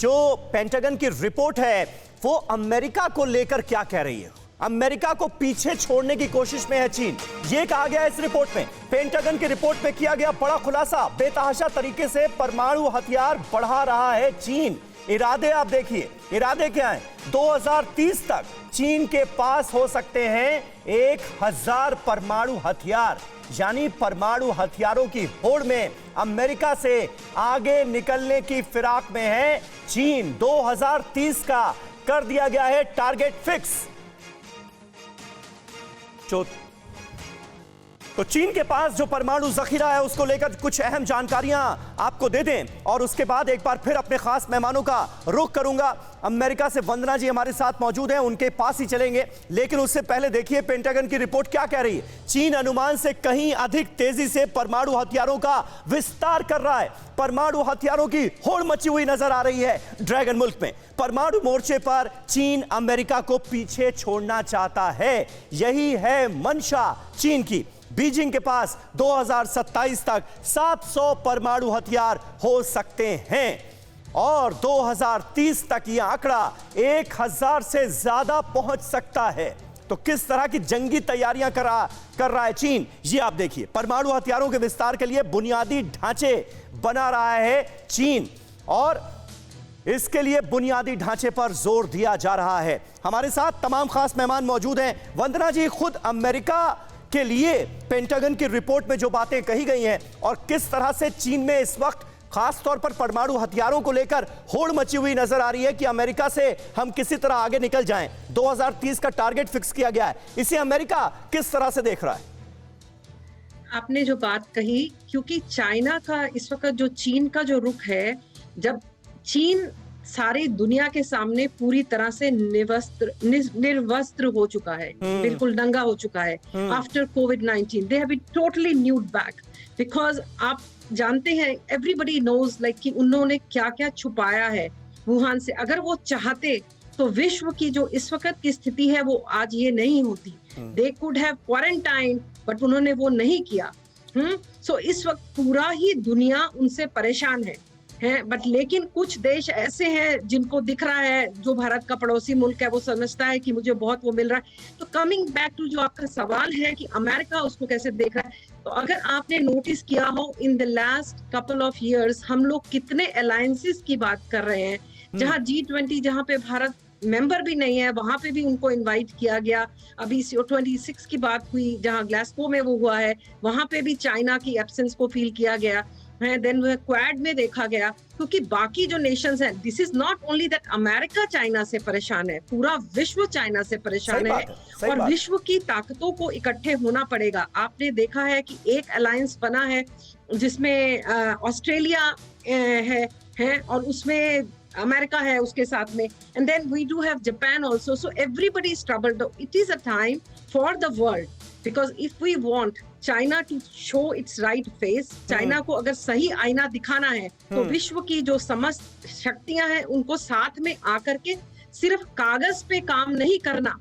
जो पेंटागन की रिपोर्ट है वो अमेरिका को लेकर क्या कह रही है। अमेरिका को पीछे छोड़ने की कोशिश में है चीन। यह कहा गया इस रिपोर्ट में, पेंटागन की रिपोर्ट में किया गया बड़ा खुलासा, बेतहाशा तरीके से परमाणु हथियार बढ़ा रहा है चीन। इरादे आप देखिए, इरादे क्या हैं? 2030 तक चीन के पास हो सकते हैं 1000 परमाणु हथियार, यानी परमाणु हथियारों की होड़ में अमेरिका से आगे निकलने की फिराक में है चीन। 2030 का कर दिया गया है टारगेट फिक्स। तो चीन के पास जो परमाणु जखीरा है उसको लेकर कुछ अहम जानकारियां आपको दे दें और उसके बाद एक बार फिर अपने खास मेहमानों का रुख करूंगा। अमेरिका से वंदना जी हमारे साथ मौजूद हैं, उनके पास ही चलेंगे, लेकिन उससे पहले देखिए पेंटागन की रिपोर्ट क्या कह रही है। चीन अनुमान से कहीं अधिक तेजी से परमाणु हथियारों का विस्तार कर रहा है। परमाणु हथियारों की होड़ मची हुई नजर आ रही है ड्रैगन मुल्क में। परमाणु मोर्चे पर चीन अमेरिका को पीछे छोड़ना चाहता है, यही है मंशा चीन की। बीजिंग के पास 2027 तक 700 परमाणु हथियार हो सकते हैं और 2030 तक यह आंकड़ा 1000 से ज्यादा पहुंच सकता है। तो किस तरह की जंगी तैयारियां कर रहा है चीन, ये आप देखिए। परमाणु हथियारों के विस्तार के लिए बुनियादी ढांचे बना रहा है चीन और इसके लिए बुनियादी ढांचे पर जोर दिया जा रहा है। हमारे साथ तमाम खास मेहमान मौजूद हैं। वंदना जी, खुद अमेरिका के लिए पेंटागन की रिपोर्ट में जो बातें कही गई हैं और किस तरह से चीन में इस वक्त खास तौर पर परमाणु हथियारों को लेकर होड़ मची हुई नजर आ रही है कि अमेरिका से हम किसी तरह आगे निकल जाएं। 2030 का टारगेट फिक्स किया गया है, इसे अमेरिका किस तरह से देख रहा है? आपने जो बात कही, क्योंकि चाइना का इस वक्त जो चीन का जो रुख है, जब चीन सारी दुनिया के सामने पूरी तरह से निर्वस्त्र हो चुका है, बिल्कुल नंगा हो चुका है आफ्टर कोविड-19, they have been totally nude back. Because आप जानते हैं, एवरीबडी नोज लाइक कि उन्होंने क्या क्या छुपाया है वुहान से। अगर वो चाहते तो विश्व की जो इस वक्त की स्थिति है वो आज ये नहीं होती। They could have quarantine, but उन्होंने वो नहीं किया। सो इस वक्त पूरा ही दुनिया उनसे परेशान है। बट लेकिन कुछ देश ऐसे हैं जिनको दिख रहा है, जो भारत का पड़ोसी मुल्क है, वो समझता है कि मुझे बहुत वो मिल रहा है। तो कमिंग बैक टू जो आपका सवाल है कि अमेरिका उसको कैसे देख रहा है, तो अगर आपने नोटिस किया हो in the last couple of years हम लोग कितने अलायंसेस की बात कर रहे हैं। जहां G20, जहां पे भारत मेंबर भी नहीं है, वहां पे भी उनको इनवाइट किया गया। अभी CO26 की बात हुई, जहां ग्लासगो में वो हुआ है, वहां पे भी चाइना की एब्सेंस को फील किया गया है। देन वो क्वाड में देखा गया, क्योंकि बाकी जो नेशंस हैं, this is not only that America China से परेशाान है, पूरा विश्व चाइना से परेशान है और विश्व की ताकतों को इकट्ठे होना पड़ेगा। आपने देखा है कि एक अलायंस बना है जिसमें ऑस्ट्रेलिया है और उसमें अमेरिका है उसके साथ में, and then we do have Japan also. So everybody is troubled. It is a time for the world, because if we want China to show its right face, China को अगर सही आईना दिखाना है, तो विश्व की जो समस्त शक्तियां हैं उनको साथ में आकर के सिर्फ कागज पे काम नहीं करना,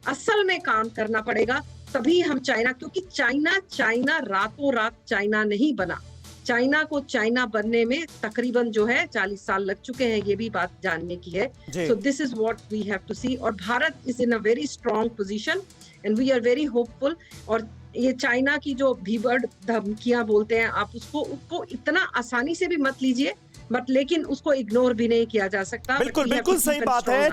असल में काम करना पड़ेगा। तभी हम चाइना, क्योंकि चाइना रातों रात चाइना नहीं बना। चाइना को चाइना बनने में तकरीबन जो है 40 साल लग चुके हैं, ये भी बात जानने की है। So this is what we have to see. और Bharat is in a very strong position and we are very hopeful. और ये चाइना की जो भीबड़ धमकियां बोलते हैं, आप उसको इतना आसानी से भी मत लीजिए, बट लेकिन उसको इग्नोर भी नहीं किया जा सकता। बिल्कुल बिल्कुल सही बात है।